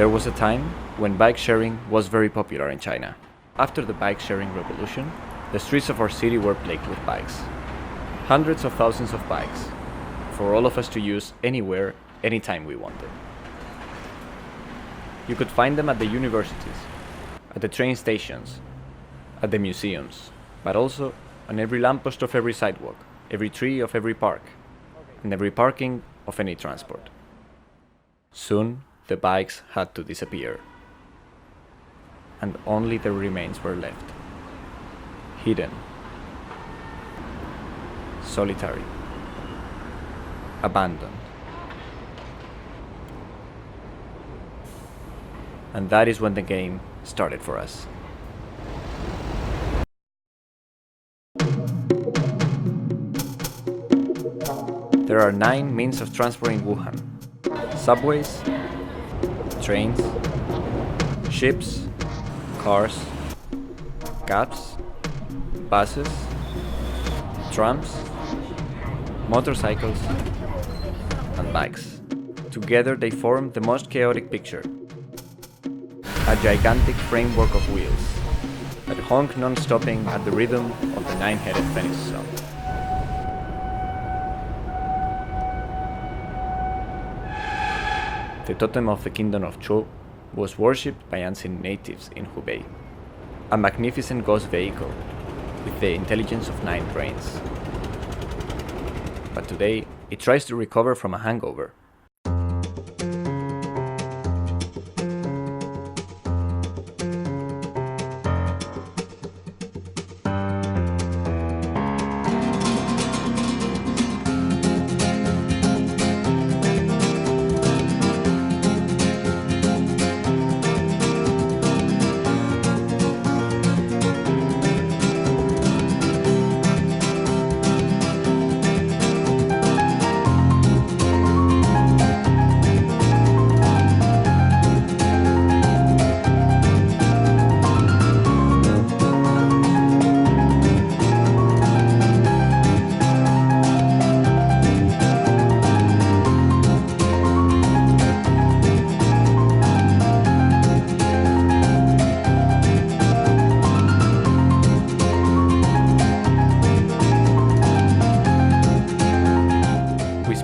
There was a time when bike sharing was very popular in China. After the bike sharing revolution, the streets of our city were plagued with bikes. Hundreds of thousands of bikes, for all of us to use anywhere, anytime we wanted. You could find them at the universities, at the train stations, at the museums, but also on every lamppost of every sidewalk, every tree of every park, and every parking of any transport. Soon, the bikes had to disappear, and only their remains were left, hidden, solitary, abandoned. And that is when the game started for us. There are 9 means of transport in Wuhan: subways, trains, ships, cars, cabs, buses, trams, motorcycles, and bikes. Together they form the most chaotic picture: a gigantic framework of wheels that honk non-stopping at the rhythm of the 9-headed phoenix song. The totem of the kingdom of Zhou was worshipped by ancient natives in Hubei, a magnificent ghost vehicle with the intelligence of 9 brains. But today, it tries to recover from a hangover.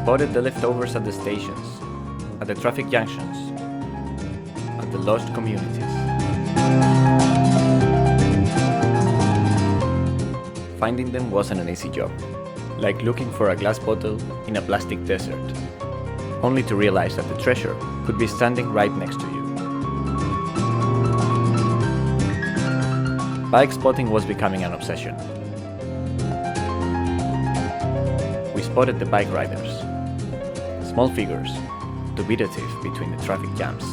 Spotted the leftovers at the stations, at the traffic junctions, at the lost communities. Finding them wasn't an easy job, like looking for a glass bottle in a plastic desert, only to realize that the treasure could be standing right next to you. Bikespotting was becoming an obsession. We spotted the bike riders, small figures, dubitative between the traffic jams.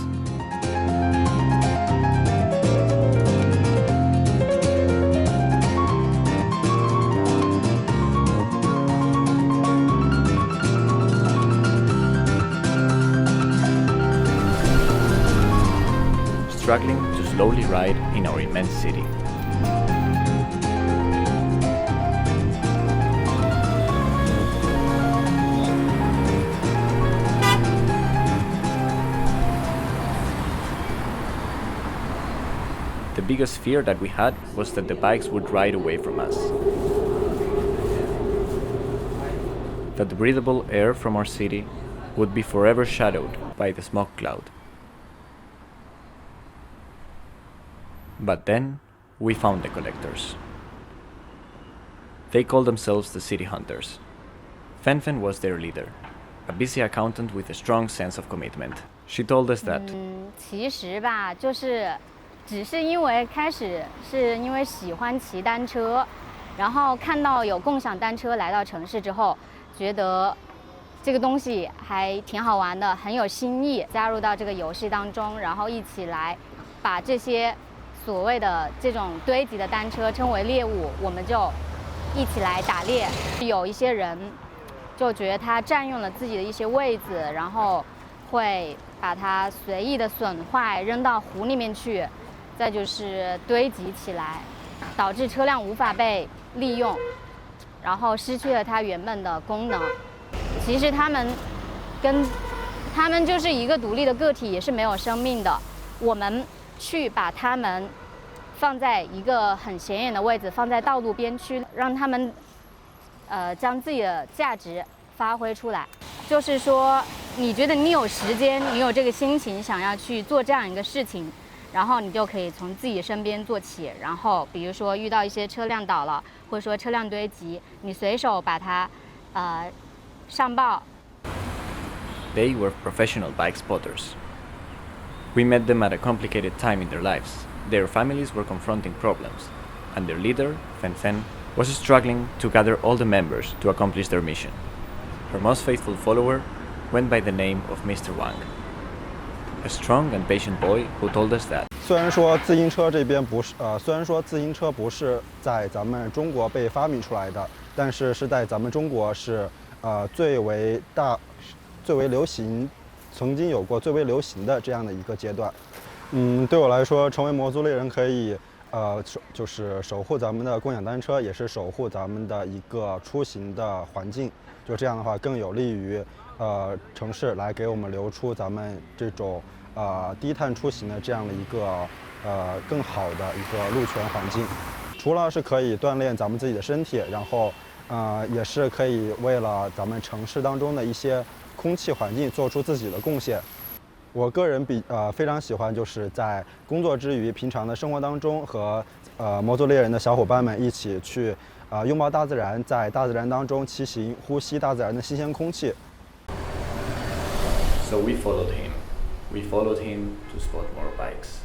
Struggling to slowly ride in our immense city. The biggest fear that we had was that the bikes would ride away from us. That the breathable air from our city would be forever shadowed by the smog cloud. But then we found the collectors. They called themselves the City Hunters. Fen was their leader, a busy accountant with a strong sense of commitment. She told us that 其实吧，只是因为开始是因为喜欢骑单车，然后看到有共享单车来到城市之后，觉得这个东西还挺好玩的，很有新意，加入到这个游戏当中，然后一起来把这些所谓的这种堆积的单车称为猎物，我们就一起来打猎。有一些人就觉得它占用了自己的一些位置，然后会把它随意的损坏，扔到湖里面去。再就是堆积起来，导致车辆无法被利用，然后失去了它原本的功能。其实它们跟他们就是一个独立的个体，也是没有生命的。我们去把他们放在一个很显眼的位置，放在道路边区，让他们将自己的价值发挥出来。就是说，你觉得你有时间，你有这个心情想要去做这样一个事情，然后你就可以从自己身边做起。然后比如说遇到一些车辆倒了，或者说车辆堆积，你随手把它上报。They were professional bike spotters. We met them at a complicated time in their lives. Their families were confronting problems, and their leader, Fen, was struggling to gather all the members to accomplish their mission. Her most faithful follower went by the name of Mr. Wang, a strong and patient boy who told us that 虽然说自行车不是在咱们中国被发明出来的，但是在咱们中国是最为流行，曾经有过最为流行的这样的一个阶段。对我来说，成为摩族猎人可以就是守护咱们的共享单车，也是守护咱们的一个出行的环境。就这样的话，更有利于城市来给我们留出咱们这种低碳出行的这样的一个更好的一个路权环境。除了是可以锻炼咱们自己的身体，然后也是可以为了咱们城市当中的一些空气环境做出自己的贡献。我个人非常喜欢，就是在工作之余，平常的生活当中和摩族猎人的小伙伴们一起去拥抱大自然，在大自然当中骑行，呼吸大自然的新鲜空气。So we followed him. We followed him to spot more bikes.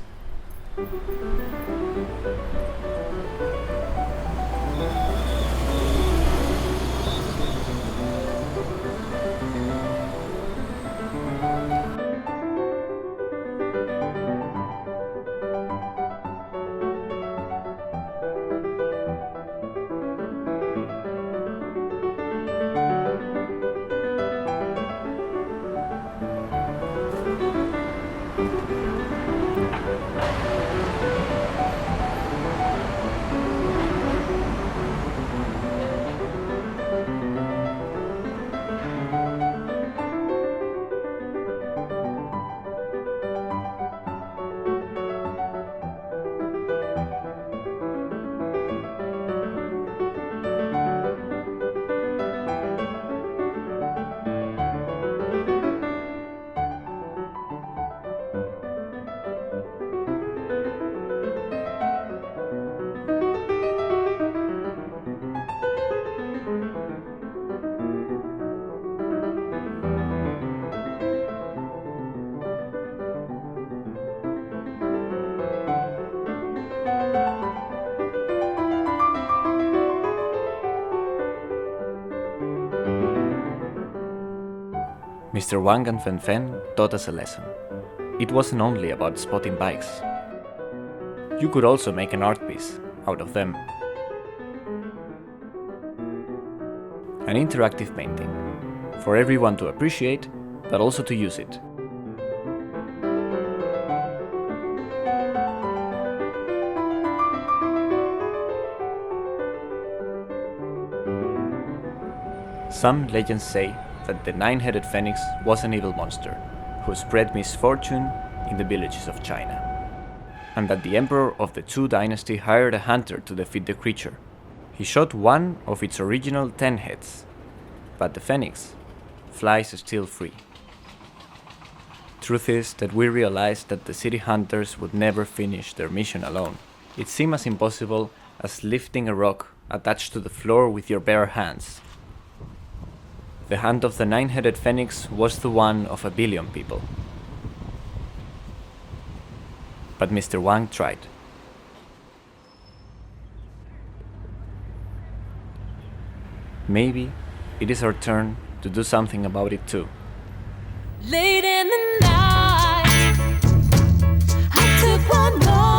Mr. Wang and Fen taught us a lesson. It wasn't only about spotting bikes. You could also make an art piece out of them. An interactive painting, for everyone to appreciate, but also to use it. Some legends say that the nine-headed phoenix was an evil monster who spread misfortune in the villages of China, and that the emperor of the Zhou dynasty hired a hunter to defeat the creature. He shot one of its original 10 heads, but the phoenix flies still free. Truth is that we realized that the city hunters would never finish their mission alone. It seemed as impossible as lifting a rock attached to the floor with your bare hands. The hand of the nine-headed phoenix was the one of 1 billion people. But Mr. Wang tried. Maybe it is our turn to do something about it too. Late in the night, I took one more